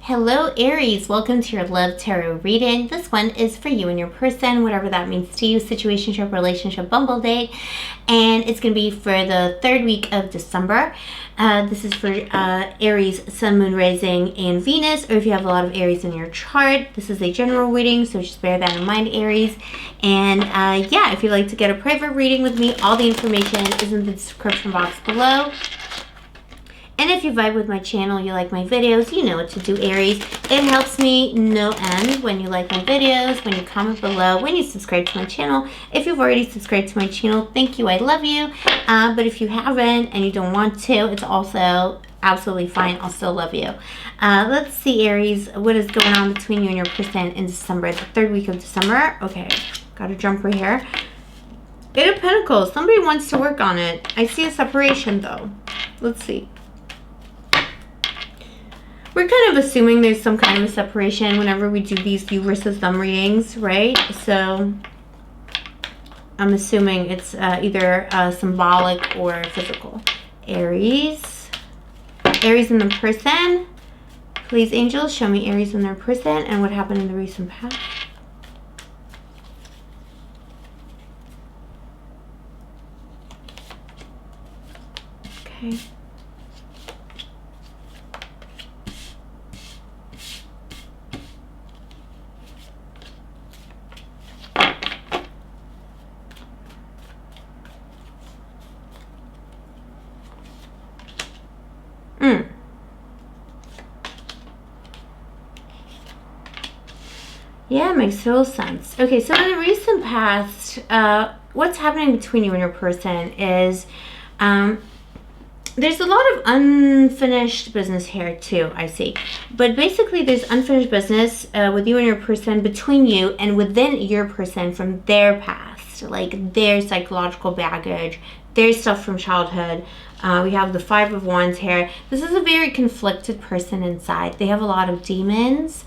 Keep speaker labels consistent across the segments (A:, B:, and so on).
A: Hello Aries, welcome to your Love Tarot reading. This one is for you and your person, whatever that means to you, situationship, relationship, bumble date. And it's going to be for the third week of December. This is for Aries, Sun, Moon, Rising, and Venus, or if you have a lot of Aries in your chart. This is a general reading, so just bear that in mind, Aries. And yeah, if you'd like to get a private reading with me, all the information is in the description box below. And if you vibe with my channel, you like my videos, you know what to do, Aries. It helps me no end when you like my videos, when you comment below, when you subscribe to my channel. If you've already subscribed to my channel, thank you, I love you. But if you haven't and you don't want to, it's also absolutely fine. I'll still love you. Let's see, Aries, what is going on between you and your person in December, the third week of December. Okay, got a jumper here. Eight of Pentacles. Somebody wants to work on it. I see a separation, though. Let's see. We're kind of assuming there's some kind of a separation whenever we do these you versus them readings, right? So I'm assuming it's either symbolic or physical. Aries. Aries in the person. Please, angels, show me Aries in their person and what happened in the recent past. Okay. Yeah, it makes total sense. Okay, so in the recent past, what's happening between you and your person is there's a lot of unfinished business here too, I see. But basically there's unfinished business with you and your person, between you and within your person from their past, like their psychological baggage, their stuff from childhood. We have the Five of Wands here. This is a very conflicted person inside. They have a lot of demons.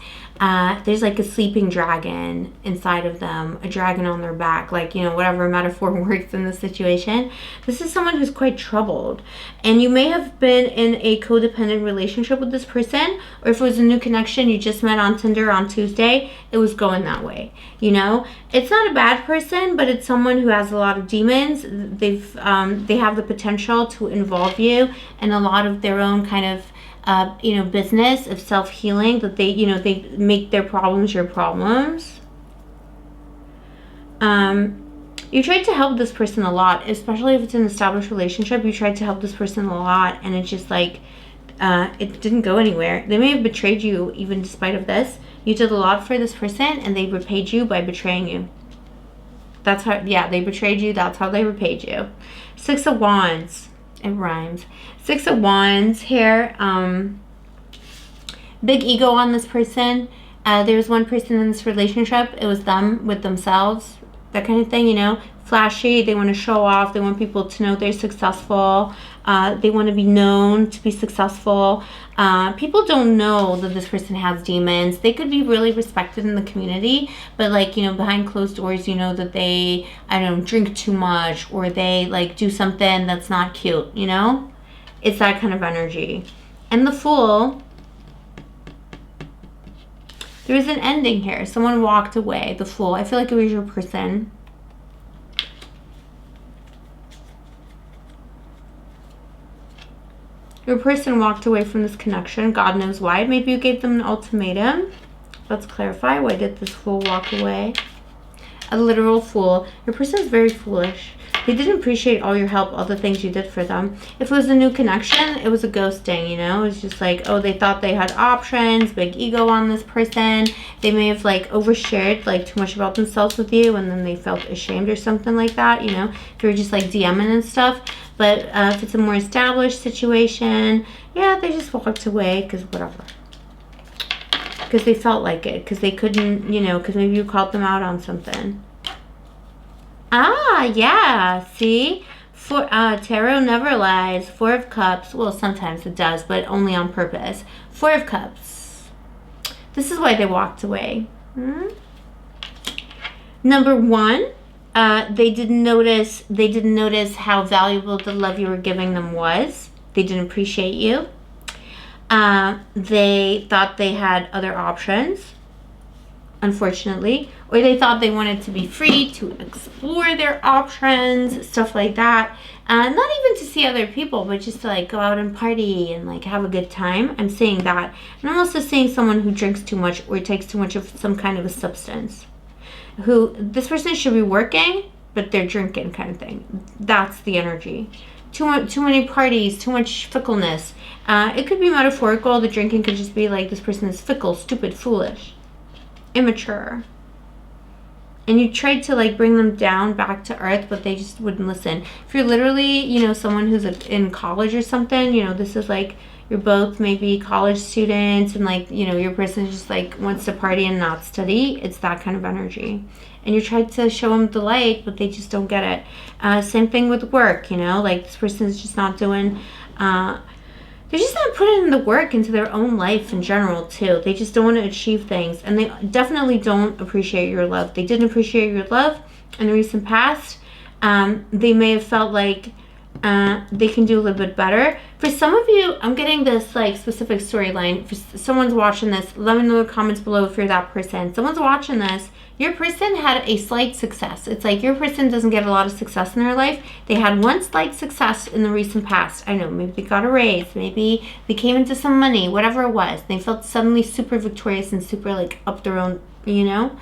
A: There's like a sleeping dragon inside of them, a dragon on their back, like, you know, whatever metaphor works in this situation. This is someone who's quite troubled. And you may have been in a codependent relationship with this person, or if it was a new connection you just met on Tinder on Tuesday, it was going that way. You know, it's not a bad person, but it's someone who has a lot of demons. They have the potential to involve you in a lot of their own kind of you know, business of self-healing, that they, you know, they make their problems your problems. You tried to help this person a lot, especially if it's an established relationship. You tried to help this person a lot, and it's just like it didn't go anywhere. They may have betrayed you even despite of this. You did a lot for this person, and they repaid you by betraying you. That's how, yeah, they betrayed you. That's how they repaid you. Six of Wands. It rhymes. Six of Wands here. Big ego on this person. There's one person in this relationship. It was them with themselves. That kind of thing, you know. Flashy. They want to show off. They want people to know they're successful. They want to be known to be successful. People don't know that this person has demons. They could be really respected in the community, but like, you know, behind closed doors, you know that they, I don't know, drink too much, or they like do something that's not cute, you know? It's that kind of energy. And the Fool, there was an ending here. Someone walked away. The Fool. I feel like it was your person. Your person walked away from this connection. God knows why. Maybe you gave them an ultimatum. Let's clarify. Why did this Fool walk away? A literal fool. Your person is very foolish. They didn't appreciate all your help, all the things you did for them. If it was a new connection, it was a ghosting, you know? It was just like, oh, they thought they had options, big ego on this person. They may have like overshared like too much about themselves with you, and then they felt ashamed or something like that, you know? If you were just like DMing and stuff. But if it's a more established situation, yeah, they just walked away because whatever. Because they felt like it. Because they couldn't, you know, because maybe you called them out on something. Ah, yeah, see? Tarot never lies. Four of Cups. Well, sometimes it does, but only on purpose. Four of Cups. This is why they walked away. Number one, they didn't notice how valuable the love you were giving them was. They didn't appreciate you. They thought they had other options, unfortunately, or they thought they wanted to be free to explore their options, stuff like that. Not even to see other people, but just to like go out and party and like have a good time. I'm saying that. And I'm also saying someone who drinks too much or takes too much of some kind of a substance. Who, this person should be working, but they're drinking kind of thing. That's the energy. Too many parties, too much fickleness. It could be metaphorical. The drinking could just be like this person is fickle, stupid, foolish, immature. And you tried to like bring them down back to earth, but they just wouldn't listen. If you're literally, you know, someone who's in college or something, you know, this is like you're both maybe college students and like, you know, your person just like wants to party and not study. It's that kind of energy. And you tried to show them the light, but they just don't get it. Same thing with work, you know, like this person is just not doing, they're just not putting in the work into their own life in general, too. They just don't want to achieve things. And they definitely don't appreciate your love. They didn't appreciate your love in the recent past. They may have felt like they can do a little bit better. For some of you, I'm getting this like specific storyline. For someone's watching this, let me know in the comments below if you're that person. Someone's watching this. Your person had a slight success. It's like your person doesn't get a lot of success in their life. They had one slight success in the recent past. I know, maybe they got a raise. Maybe they came into some money, whatever it was. They felt suddenly super victorious and super like up their own, you know?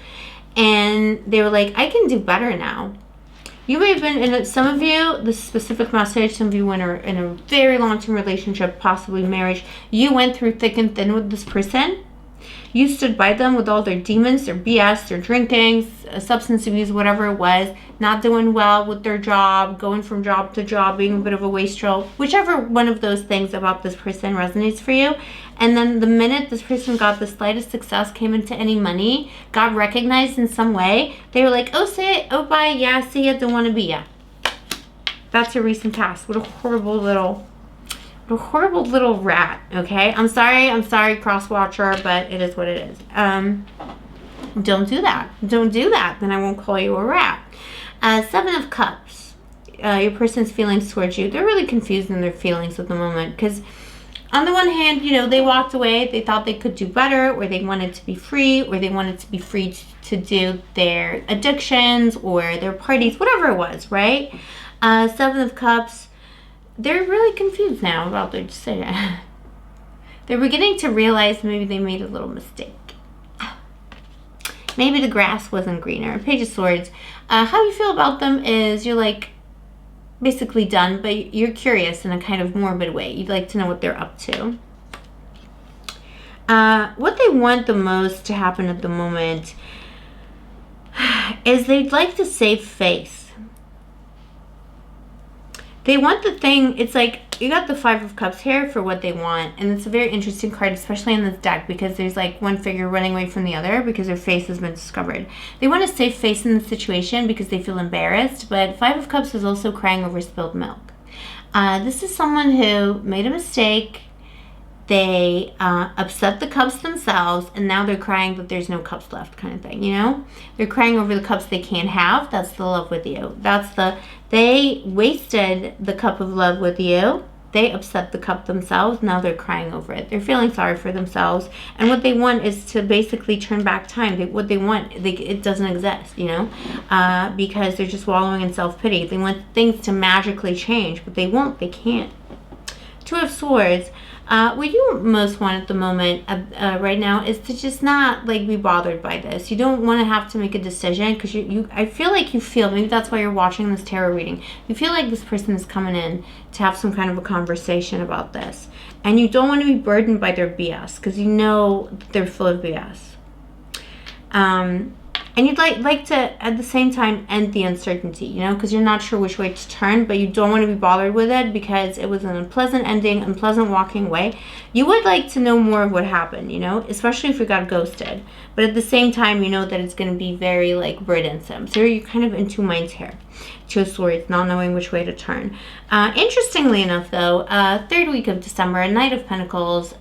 A: And they were like, I can do better now. You may have been in some of you, this specific message, some of you were in a very long-term relationship, possibly marriage. You went through thick and thin with this person. You stood by them with all their demons, their BS, their drinking, substance abuse, whatever it was, not doing well with their job, going from job to job, being a bit of a wastrel, whichever one of those things about this person resonates for you. And then the minute this person got the slightest success, came into any money, got recognized in some way, they were like, oh, say it, oh, bye, yeah, see ya, don't want to be ya. That's your recent past. What a horrible little rat, okay? I'm sorry, cross-watcher, but it is what it is. Don't do that. Don't do that. Then I won't call you a rat. 7 of Cups. Your person's feelings towards you. They're really confused in their feelings at the moment because on the one hand, you know, they walked away. They thought they could do better, or they wanted to be free, or they wanted to be free to do their addictions or their parties, whatever it was, right? 7 of Cups. They're really confused now about their decision. They're beginning to realize maybe they made a little mistake. Maybe the grass wasn't greener. Page of Swords. How you feel about them is you're like basically done, but you're curious in a kind of morbid way. You'd like to know what they're up to. What they want the most to happen at the moment is they'd like to save face. They want the thing, it's like, you got the 5 of Cups here for what they want. And it's a very interesting card, especially in this deck, because there's like one figure running away from the other because their face has been discovered. They want to save face in the situation because they feel embarrassed, but 5 of Cups is also crying over spilled milk. This is someone who made a mistake. They upset the cups themselves, and now they're crying that there's no cups left kind of thing, you know? They're crying over the cups they can't have. That's the love with you. They wasted the cup of love with you. They upset the cup themselves. Now they're crying over it. They're feeling sorry for themselves. And what they want is to basically turn back time. What they want, it doesn't exist, you know? Because they're just wallowing in self-pity. They want things to magically change, but they won't. They can't. 2 of Swords. What you most want at the moment right now is to just not like be bothered by this. You don't want to have to make a decision because I feel like you feel, maybe that's why you're watching this tarot reading. You feel like this person is coming in to have some kind of a conversation about this. And you don't want to be burdened by their BS because you know they're full of BS. And you'd like to, at the same time, end the uncertainty, you know, because you're not sure which way to turn, but you don't want to be bothered with it because it was an unpleasant ending, unpleasant walking away. You would like to know more of what happened, you know, especially if you got ghosted. But at the same time, you know that it's going to be very, like, burdensome. So you're kind of in 2 minds here. 2 of Swords, not knowing which way to turn. Interestingly enough, though, 3rd week of December, Knight of Pentacles,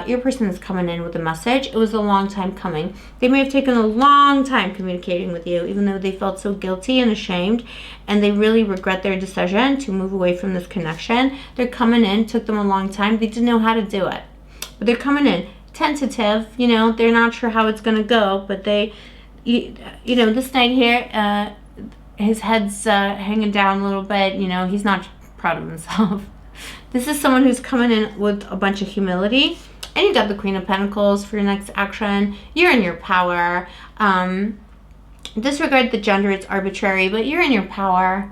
A: your person is coming in with a message. It was a long time coming. They may have taken a long time communicating with you, even though they felt so guilty and ashamed, and they really regret their decision to move away from this connection. They're coming in, took them a long time. They didn't know how to do it. but they're coming in tentative. You know, they're not sure how it's going to go, but you know, this knight here, his head's hanging down a little bit. You know, he's not proud of himself. This is someone who's coming in with a bunch of humility. And you got the Queen of Pentacles for your next action. You're in your power. Disregard the gender, it's arbitrary, but you're in your power.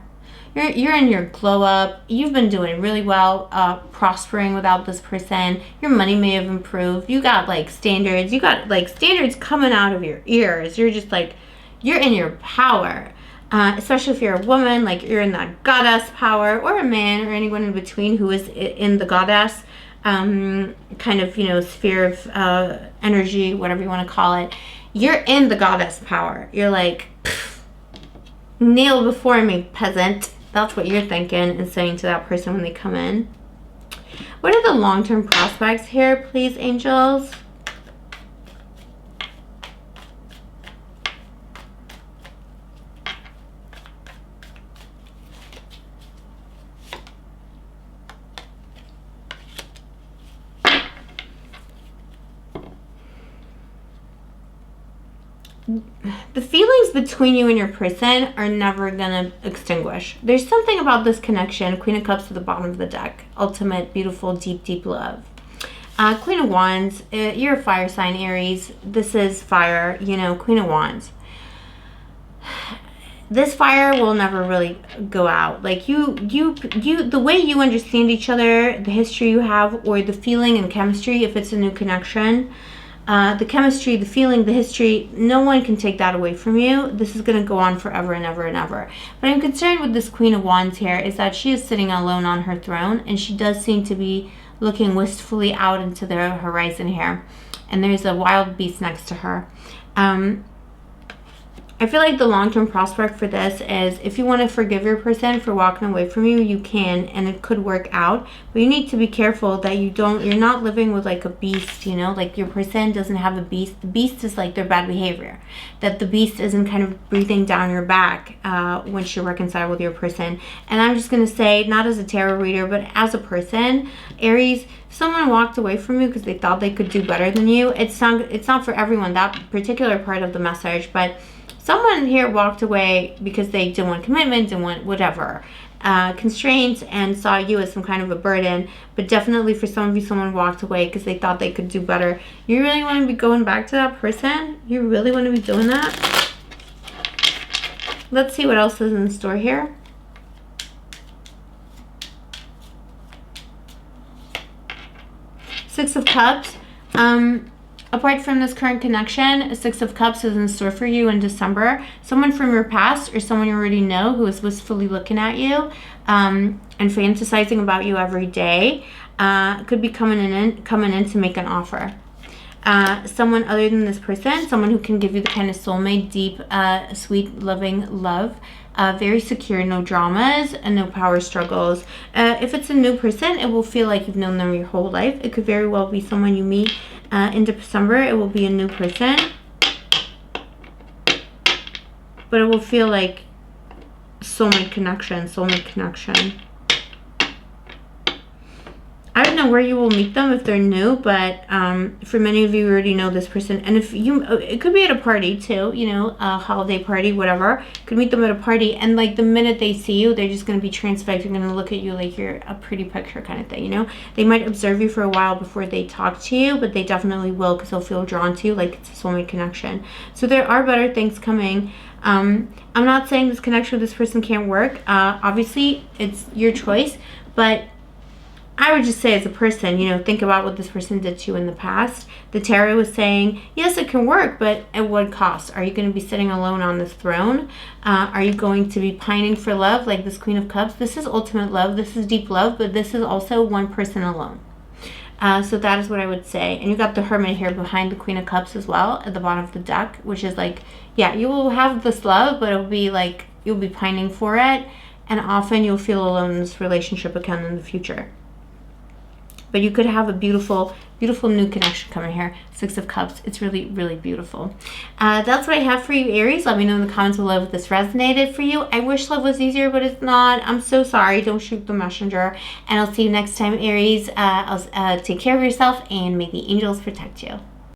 A: You're in your glow up. You've been doing really well, prospering without this person. Your money may have improved. You got like standards. You got like standards coming out of your ears. You're just like, you're in your power. Especially if you're a woman, like you're in that goddess power, or a man, or anyone in between who is in the goddess kind of, you know, sphere of energy, whatever you want to call it. You're in the goddess power. You're like, kneel before me, peasant. That's what you're thinking and saying to that person when they come in. What are the long-term prospects here, please, angels? The feelings between you and your person are never gonna extinguish. There's something about this connection. Queen of Cups at the bottom of the deck. Ultimate, beautiful, deep, deep love. Queen of Wands, you're a fire sign, Aries. This is fire, you know, Queen of Wands. This fire will never really go out. Like the way you understand each other, the history you have, or the feeling and chemistry, if it's a new connection, the chemistry, the feeling, the history, no one can take that away from you. This is going to go on forever and ever and ever. But I'm concerned with this Queen of Wands here is that she is sitting alone on her throne, and she does seem to be looking wistfully out into the horizon here. And there's a wild beast next to her. I feel like the long-term prospect for this is if you want to forgive your person for walking away from you, you can, and it could work out. But you need to be careful that you're not living with like a beast, you know, like your person doesn't have a beast. The beast is like their bad behavior. That the beast isn't kind of breathing down your back once you reconcile with your person. And I'm just going to say, not as a tarot reader, but as a person, Aries, someone walked away from you because they thought they could do better than you. It's not for everyone, that particular part of the message, but someone here walked away because they didn't want commitment, didn't want whatever, constraints, and saw you as some kind of a burden. But definitely for some of you, someone walked away because they thought they could do better. You really want to be going back to that person? You really want to be doing that? Let's see what else is in store here. Six of Cups. Apart from this current connection, Six of Cups is in store for you in December. Someone from your past or someone you already know who is wistfully looking at you and fantasizing about you every day could be coming in to make an offer. Someone other than this person, someone who can give you the kind of soulmate, deep, sweet, loving love. Very secure, no dramas, and no power struggles. If it's a new person, it will feel like you've known them your whole life. It could very well be someone you meet in December. It will be a new person. But it will feel like soulmate connection, I don't know where you will meet them if they're new, but for many of you already know this person. And if you, it could be at a party too, you know, a holiday party, whatever. You could meet them at a party, and like the minute they see you, they're just going to be transfixed. They're going to look at you like you're a pretty picture kind of thing, you know. They might observe you for a while before they talk to you, but they definitely will because they'll feel drawn to you like it's a soulmate connection. So there are better things coming. I'm not saying this connection with this person can't work. Obviously, it's your choice, but I would just say as a person, you know, think about what this person did to you in the past. The tarot was saying, yes, it can work, but at what cost? Are you going to be sitting alone on this throne? Are you going to be pining for love like this Queen of Cups? This is ultimate love. This is deep love, but this is also one person alone. So that is what I would say. And you got the Hermit here behind the Queen of Cups as well at the bottom of the deck, which is like, yeah, you will have this love, but it'll be like you'll be pining for it. And often you'll feel alone in this relationship again in the future. but you could have a beautiful new connection coming here. 6 of Cups. It's really, really beautiful. That's what I have for you, Aries. Let me know in the comments below if this resonated for you. I wish love was easier, but it's not. I'm so sorry. Don't shoot the messenger. And I'll see you next time, Aries. Take care of yourself, and may the angels protect you.